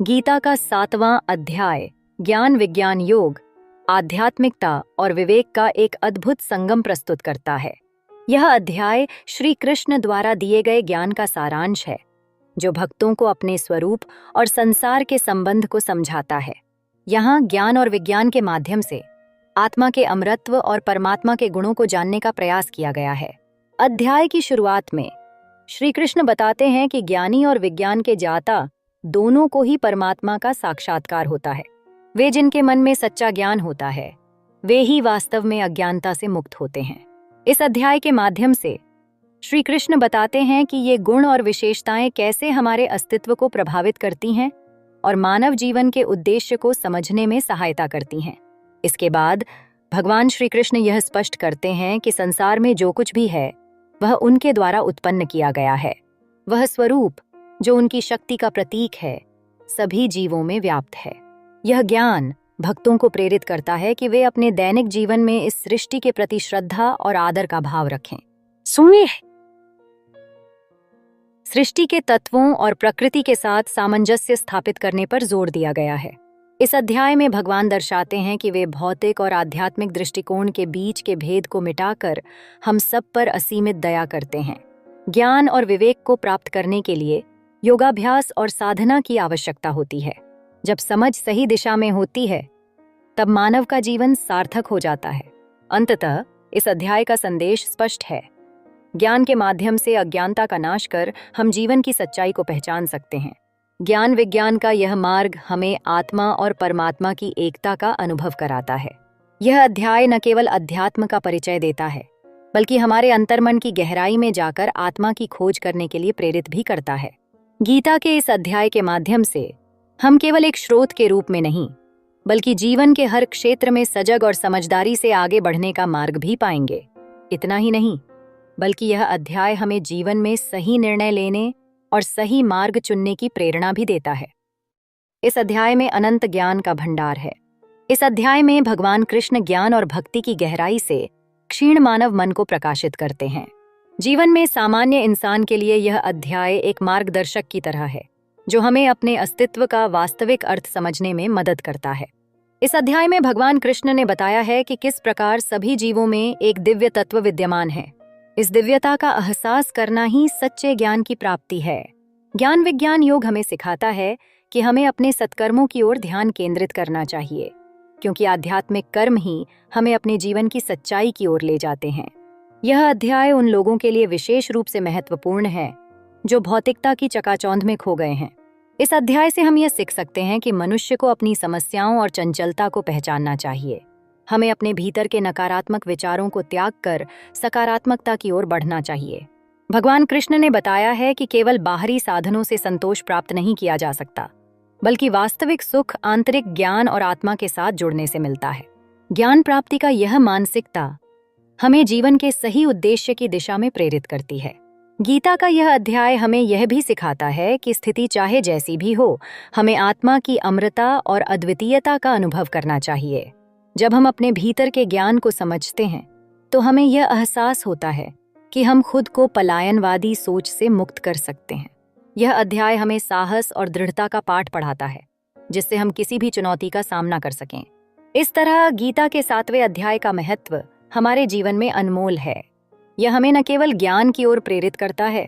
गीता का 7वां अध्याय ज्ञान विज्ञान योग आध्यात्मिकता और विवेक का एक अद्भुत संगम प्रस्तुत करता है। यह अध्याय श्री कृष्ण द्वारा दिए गए ज्ञान का सारांश है, जो भक्तों को अपने स्वरूप और संसार के संबंध को समझाता है। यहाँ ज्ञान और विज्ञान के माध्यम से आत्मा के अमरत्व और परमात्मा के गुणों को जानने का प्रयास किया गया है। अध्याय की शुरुआत में श्री कृष्ण बताते हैं कि ज्ञानी और विज्ञान के ज्ञाता दोनों को ही परमात्मा का साक्षात्कार होता है। वे जिनके मन में सच्चा ज्ञान होता है, वे ही वास्तव में अज्ञानता से मुक्त होते हैं। इस अध्याय के माध्यम से श्री कृष्ण बताते हैं कि ये गुण और विशेषताएं कैसे हमारे अस्तित्व को प्रभावित करती हैं और मानव जीवन के उद्देश्य को समझने में सहायता करती हैं। इसके बाद भगवान श्री कृष्ण यह स्पष्ट करते हैं कि संसार में जो कुछ भी है वह उनके द्वारा उत्पन्न किया गया है। वह स्वरूप जो उनकी शक्ति का प्रतीक है, सभी जीवों में व्याप्त है। यह ज्ञान भक्तों को प्रेरित करता है कि वे अपने दैनिक जीवन में इस सृष्टि के प्रति श्रद्धा और आदर का भाव रखें। सुनिए, सृष्टि के तत्वों और प्रकृति के साथ सामंजस्य स्थापित करने पर जोर दिया गया है। इस अध्याय में भगवान दर्शाते हैं कि वे भौतिक और आध्यात्मिक दृष्टिकोण के बीच के भेद को मिटाकर हम सब पर असीमित दया करते हैं। ज्ञान और विवेक को प्राप्त करने के लिए योगाभ्यास और साधना की आवश्यकता होती है। जब समझ सही दिशा में होती है, तब मानव का जीवन सार्थक हो जाता है। अंततः इस अध्याय का संदेश स्पष्ट है। ज्ञान के माध्यम से अज्ञानता का नाश कर हम जीवन की सच्चाई को पहचान सकते हैं। ज्ञान विज्ञान का यह मार्ग हमें आत्मा और परमात्मा की एकता का अनुभव कराता है। यह अध्याय न केवल अध्यात्म का परिचय देता है, बल्कि हमारे अंतर्मन की गहराई में जाकर आत्मा की खोज करने के लिए प्रेरित भी करता है। गीता के इस अध्याय के माध्यम से हम केवल एक स्रोत के रूप में नहीं, बल्कि जीवन के हर क्षेत्र में सजग और समझदारी से आगे बढ़ने का मार्ग भी पाएंगे। इतना ही नहीं, बल्कि यह अध्याय हमें जीवन में सही निर्णय लेने और सही मार्ग चुनने की प्रेरणा भी देता है। इस अध्याय में अनंत ज्ञान का भंडार है। इस अध्याय में भगवान कृष्ण ज्ञान और भक्ति की गहराई से क्षीण मानव मन को प्रकाशित करते हैं। जीवन में सामान्य इंसान के लिए यह अध्याय एक मार्गदर्शक की तरह है, जो हमें अपने अस्तित्व का वास्तविक अर्थ समझने में मदद करता है। इस अध्याय में भगवान कृष्ण ने बताया है कि किस प्रकार सभी जीवों में एक दिव्य तत्व विद्यमान है। इस दिव्यता का एहसास करना ही सच्चे ज्ञान की प्राप्ति है। ज्ञान विज्ञान योग हमें सिखाता है कि हमें अपने सत्कर्मों की ओर ध्यान केंद्रित करना चाहिए, क्योंकि आध्यात्मिक कर्म ही हमें अपने जीवन की सच्चाई की ओर ले जाते हैं। यह अध्याय उन लोगों के लिए विशेष रूप से महत्वपूर्ण है जो भौतिकता की चकाचौंध में खो गए हैं। इस अध्याय से हम यह सीख सकते हैं कि मनुष्य को अपनी समस्याओं और चंचलता को पहचानना चाहिए। हमें अपने भीतर के नकारात्मक विचारों को त्याग कर सकारात्मकता की ओर बढ़ना चाहिए। भगवान कृष्ण ने बताया है कि केवल बाहरी साधनों से संतोष प्राप्त नहीं किया जा सकता, बल्कि वास्तविक सुख आंतरिक ज्ञान और आत्मा के साथ जुड़ने से मिलता है। ज्ञान प्राप्ति का यह मानसिकता हमें जीवन के सही उद्देश्य की दिशा में प्रेरित करती है। गीता का यह अध्याय हमें यह भी सिखाता है कि स्थिति चाहे जैसी भी हो, हमें आत्मा की अमरता और अद्वितीयता का अनुभव करना चाहिए। जब हम अपने भीतर के ज्ञान को समझते हैं, तो हमें यह एहसास होता है कि हम खुद को पलायनवादी सोच से मुक्त कर सकते हैं। यह अध्याय हमें साहस और दृढ़ता का पाठ पढ़ाता है, जिससे हम किसी भी चुनौती का सामना कर सकें। इस तरह गीता के 7वें अध्याय का महत्व हमारे जीवन में अनमोल है। यह हमें न केवल ज्ञान की ओर प्रेरित करता है,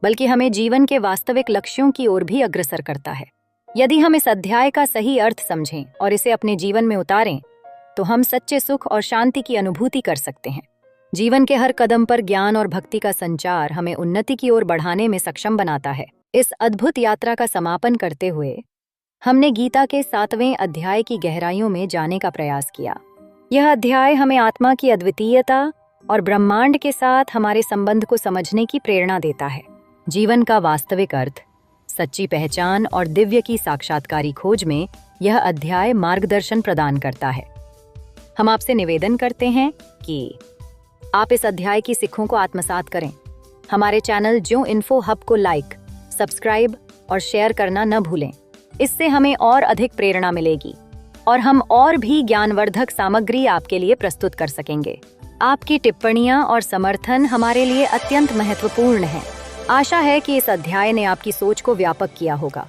बल्कि हमें जीवन के वास्तविक लक्ष्यों की ओर भी अग्रसर करता है। यदि हम इस अध्याय का सही अर्थ समझें और इसे अपने जीवन में उतारें, तो हम सच्चे सुख और शांति की अनुभूति कर सकते हैं। जीवन के हर कदम पर ज्ञान और भक्ति का संचार हमें उन्नति की ओर बढ़ाने में सक्षम बनाता है। इस अद्भुत यात्रा का समापन करते हुए हमने गीता के 7वें अध्याय की गहराइयों में जाने का प्रयास किया। यह अध्याय हमें आत्मा की अद्वितीयता और ब्रह्मांड के साथ हमारे संबंध को समझने की प्रेरणा देता है। जीवन का वास्तविक अर्थ, सच्ची पहचान और दिव्य की साक्षात्कारी खोज में यह अध्याय मार्गदर्शन प्रदान करता है। हम आपसे निवेदन करते हैं कि आप इस अध्याय की सीखों को आत्मसात करें। हमारे चैनल ज्यों इन्फो हब को लाइक, सब्सक्राइब और शेयर करना न भूलें। इससे हमें और अधिक प्रेरणा मिलेगी और हम और भी ज्ञानवर्धक सामग्री आपके लिए प्रस्तुत कर सकेंगे। आपकी टिप्पणियां और समर्थन हमारे लिए अत्यंत महत्वपूर्ण हैं। आशा है कि इस अध्याय ने आपकी सोच को व्यापक किया होगा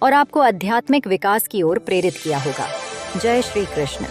और आपको आध्यात्मिक विकास की ओर प्रेरित किया होगा। जय श्री कृष्ण।